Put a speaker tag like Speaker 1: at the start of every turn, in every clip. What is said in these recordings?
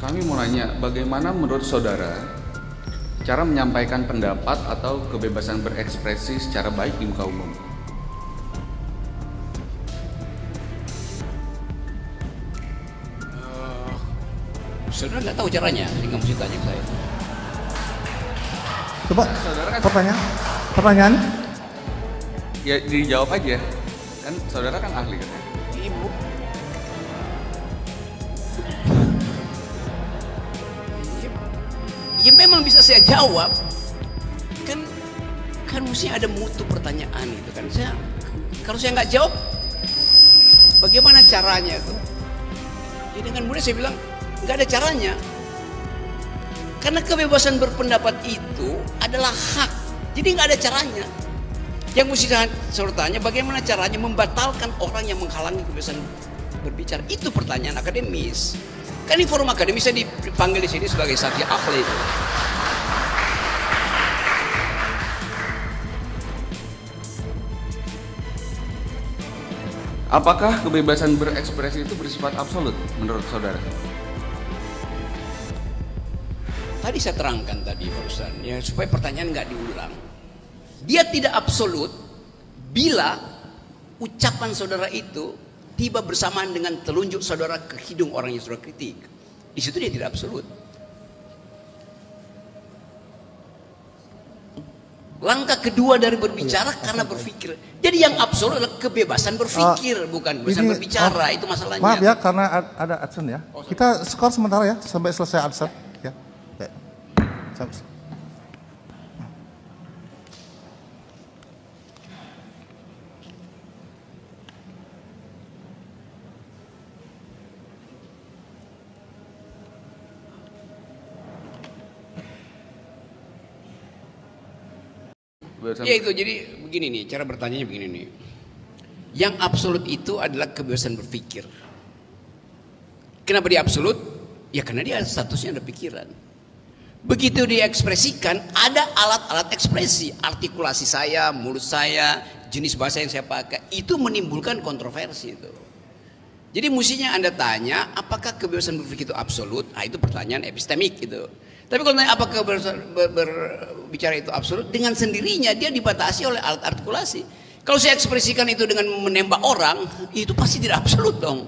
Speaker 1: Kami mau nanya, bagaimana menurut saudara cara menyampaikan pendapat atau kebebasan berekspresi secara baik di muka umum?
Speaker 2: Saudara nggak tahu caranya, sehingga mesti tanya ke saya.
Speaker 3: Coba
Speaker 1: Saudara kan,
Speaker 3: pertanyaan.
Speaker 1: ya dijawab aja. Kan saudara kan ahli kan?
Speaker 2: Ibu. Ya memang bisa saya jawab. Kan mesti ada mutu pertanyaan itu kan. Kalau saya nggak jawab, bagaimana caranya itu? Jadi dengan mudah saya bilang nggak ada caranya. Karena kebebasan berpendapat itu adalah hak. Jadi nggak ada caranya. Yang mesti saya tanya, bagaimana caranya membatalkan orang yang menghalangi kebebasan berbicara? Itu pertanyaan akademis. Kan ini forum akademis, saya dipanggil di sini sebagai saksi ahli.
Speaker 1: Apakah kebebasan berekspresi itu bersifat absolut menurut saudara?
Speaker 2: Tadi saya terangkan tadi barusan, ya supaya pertanyaan nggak diulang. Dia tidak absolut bila ucapan saudara itu tiba bersamaan dengan telunjuk saudara ke hidung orang yang saudara kritik. Di situ dia tidak absolut. Langkah kedua dari berbicara karena berpikir. Jadi yang absolut adalah kebebasan berpikir, bukan kebebasan berbicara. Itu masalahnya.
Speaker 3: Maaf ya, karena ada adsen ya. Kita skor sementara ya, sampai selesai adsen. Ya.
Speaker 2: Ya itu, jadi begini nih, cara bertanya begini nih. Yang absolut itu adalah kebebasan berpikir. Kenapa dia absolut? Ya karena dia statusnya ada pikiran. Begitu diekspresikan, ada alat-alat ekspresi, artikulasi saya, mulut saya, jenis bahasa yang saya pakai, itu menimbulkan kontroversi itu. Jadi mestinya Anda tanya, apakah kebebasan berpikir itu absolut? Nah, itu pertanyaan epistemik gitu. Tapi kalau nanya apakah berbicara itu absolut, dengan sendirinya dia dibatasi oleh alat artikulasi. Kalau saya ekspresikan itu dengan menembak orang, itu pasti tidak absolut dong.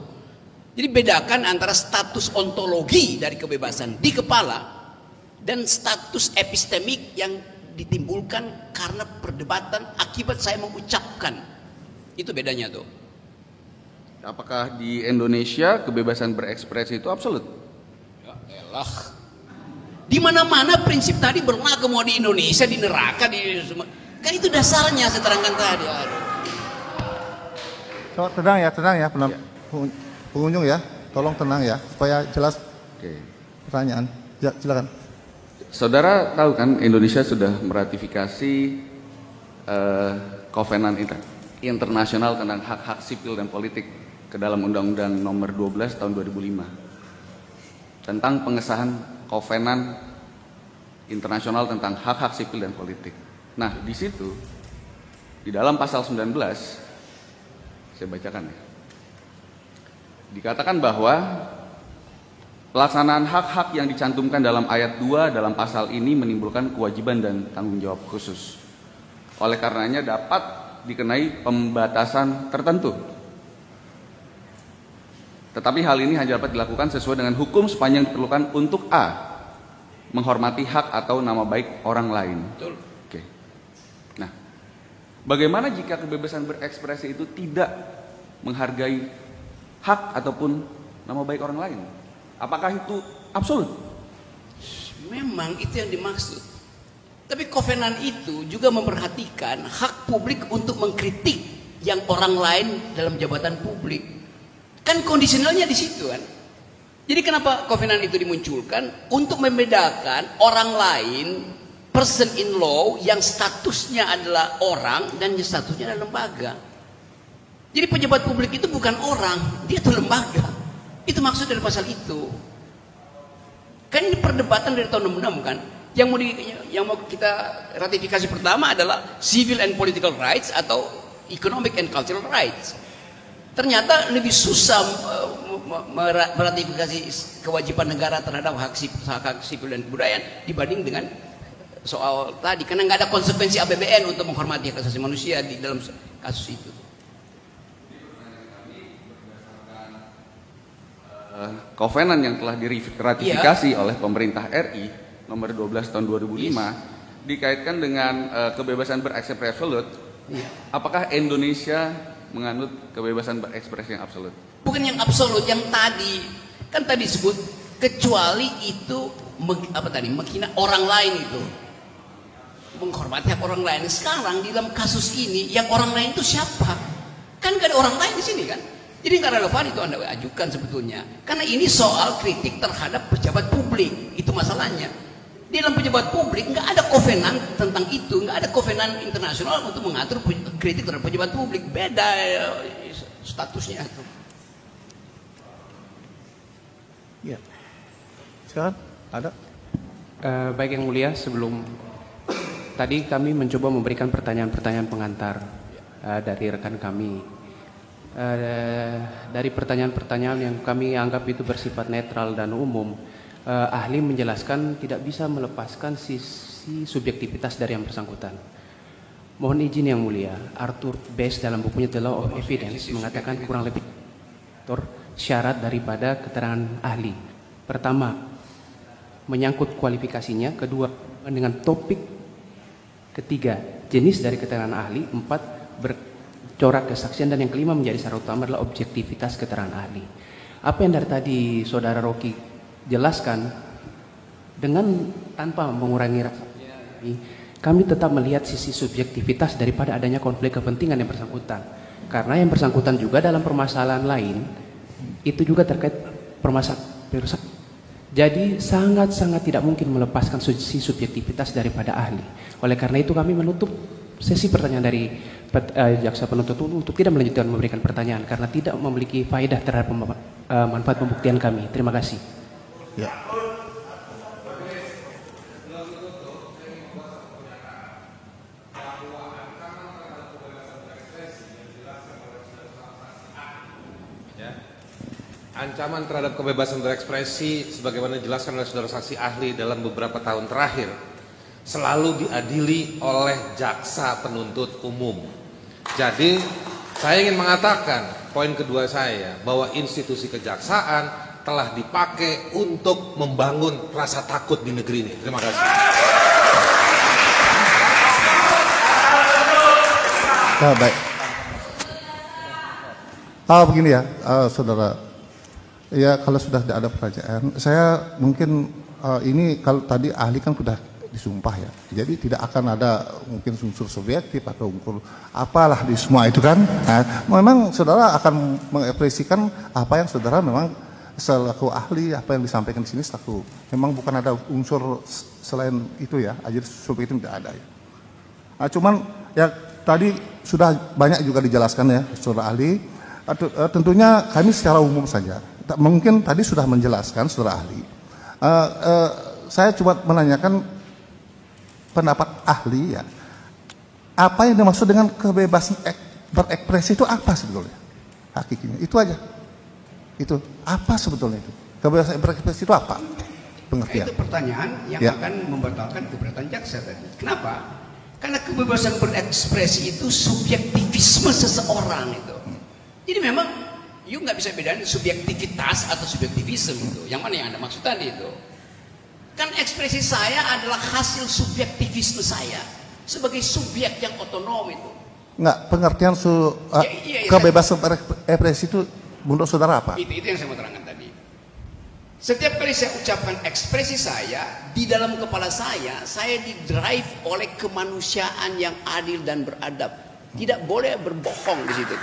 Speaker 2: Jadi bedakan antara status ontologi dari kebebasan di kepala dan status epistemik yang ditimbulkan karena perdebatan akibat saya mengucapkan. Itu bedanya tuh.
Speaker 1: Apakah di Indonesia kebebasan berekspresi itu absolut?
Speaker 2: Ya elah. Di mana-mana prinsip tadi berlaku, mau di Indonesia, di neraka, di semua. Kan itu dasarnya saya terangkan tadi.
Speaker 3: So, tenang ya pengunjung ya, tolong tenang ya, supaya jelas.
Speaker 1: Oke.
Speaker 3: Pertanyaan, ya, silakan.
Speaker 1: Saudara tahu kan Indonesia sudah meratifikasi Kovenan Internasional tentang hak-hak sipil dan politik ke dalam Undang-Undang Nomor 12 Tahun 2005 tentang pengesahan Kovenan Internasional tentang hak-hak sipil dan politik. Nah, di situ di dalam pasal 19 saya bacakan ya. Dikatakan bahwa pelaksanaan hak-hak yang dicantumkan dalam ayat 2 dalam pasal ini menimbulkan kewajiban dan tanggung jawab khusus. Oleh karenanya dapat dikenai pembatasan tertentu. Tetapi hal ini hanya dapat dilakukan sesuai dengan hukum sepanjang diperlukan untuk A. Menghormati hak atau nama baik orang lain.
Speaker 2: Betul.
Speaker 1: Oke. Nah, bagaimana jika kebebasan berekspresi itu tidak menghargai hak ataupun nama baik orang lain? Apakah itu absolut?
Speaker 2: Memang itu yang dimaksud. Tapi Kovenan itu juga memperhatikan hak publik untuk mengkritik yang orang lain dalam jabatan publik. Kan kondisionalnya di situ kan. Jadi kenapa Kovenan itu dimunculkan? Untuk membedakan orang lain, person in law yang statusnya adalah orang dan yang statusnya adalah lembaga. Jadi pejabat publik itu bukan orang, dia itu lembaga. Itu maksud dari pasal itu. Kan ini perdebatan dari tahun 66 kan. Yang mau kita ratifikasi pertama adalah civil and political rights atau economic and cultural rights. Ternyata lebih susah meratifikasi kewajiban negara terhadap hak sipil dan kebudayaan dibanding dengan soal tadi, karena nggak ada konsekuensi APBN untuk menghormati hak asasi manusia di dalam kasus itu.
Speaker 1: Kovenan yang telah diratifikasi oleh pemerintah RI nomor 12 tahun 2005 dikaitkan dengan kebebasan berekspresi absolut. Apakah Indonesia menganut kebebasan berekspresi yang absolut?
Speaker 2: Bukan yang absolut, yang tadi kan tadi disebut kecuali itu menghina orang lain, itu menghormati hak orang lain. Sekarang di dalam kasus ini yang orang lain itu siapa? Kan gak ada orang lain di sini kan? Jadi nggak relevan itu Anda ajukan sebetulnya, karena ini soal kritik terhadap pejabat publik, itu masalahnya. Di dalam pejabat publik nggak ada kovenan tentang itu, nggak ada kovenan internasional untuk mengatur kritik terhadap pejabat publik, beda statusnya.
Speaker 3: Ya, sekarang ada.
Speaker 4: Baik Yang Mulia, sebelum tadi kami mencoba memberikan pertanyaan-pertanyaan pengantar dari rekan kami. Dari pertanyaan-pertanyaan yang kami anggap itu bersifat netral dan umum, ahli menjelaskan tidak bisa melepaskan sisi subjektivitas dari yang bersangkutan. Mohon izin Yang Mulia, Arthur Best dalam bukunya The Law of Evidence mengatakan kurang lebih syarat daripada keterangan ahli. Pertama, menyangkut kualifikasinya. Kedua, dengan topik. Ketiga, jenis dari keterangan ahli. Empat, corak kesaksian, dan yang kelima menjadi syarat utama adalah objektivitas keterangan ahli. Apa yang dari tadi Saudara Rocky jelaskan, dengan tanpa mengurangi rasa kami tetap melihat sisi subjektivitas daripada adanya konflik kepentingan yang bersangkutan. Karena yang bersangkutan juga dalam permasalahan lain itu juga terkait permasalahan. Jadi sangat-sangat tidak mungkin melepaskan sisi subjektivitas daripada ahli. Oleh karena itu kami menutup sesi pertanyaan dari jaksa penuntut umum untuk tidak melanjutkan memberikan pertanyaan karena tidak memiliki faedah terhadap manfaat pembuktian kami. Terima kasih.
Speaker 3: Ya.
Speaker 5: Ancaman terhadap kebebasan berekspresi sebagaimana dijelaskan oleh saudara saksi ahli dalam beberapa tahun terakhir selalu diadili oleh jaksa penuntut umum. Jadi saya ingin mengatakan poin kedua saya bahwa institusi kejaksaan telah dipakai untuk membangun rasa takut di negeri ini. Terima kasih.
Speaker 3: Baik. Begini ya, saudara. Ya kalau sudah tidak ada pertanyaan, saya mungkin ini kalau tadi ahli kan sudah disumpah ya, jadi tidak akan ada mungkin unsur subjektif atau unsur apalah di semua itu kan. Nah, memang saudara akan mengekspresikan apa yang saudara memang selaku ahli, apa yang disampaikan di sini selaku, memang bukan ada unsur selain itu ya, aja subjektif tidak ada ya. Nah, cuman ya tadi sudah banyak juga dijelaskan ya saudara ahli. Tentunya kami secara umum saja. Mungkin tadi sudah menjelaskan saudara ahli. Saya coba menanyakan pendapat ahli ya. Apa yang dimaksud dengan kebebasan berekspresi itu apa sebetulnya? Hakikinya itu aja. Itu apa sebetulnya itu? Kebebasan berekspresi itu apa? Pengertian.
Speaker 2: Itu pertanyaan yang akan membatalkan keberatan jaksa tadi. Kenapa? Karena kebebasan berekspresi itu subjektivisme seseorang itu. Jadi memang you nggak bisa bedain subjektivitas atau subjektivisme itu. Yang mana yang Anda maksud tadi itu? Kan ekspresi saya adalah hasil subjektivisme saya sebagai subjek yang otonom itu.
Speaker 3: Enggak, pengertian kebebasan berekspresi itu menurut saudara apa?
Speaker 2: Itu yang saya mau terangkan tadi. Setiap kali saya ucapkan ekspresi saya, di dalam kepala saya didrive oleh kemanusiaan yang adil dan beradab. Tidak boleh berbohong di situ.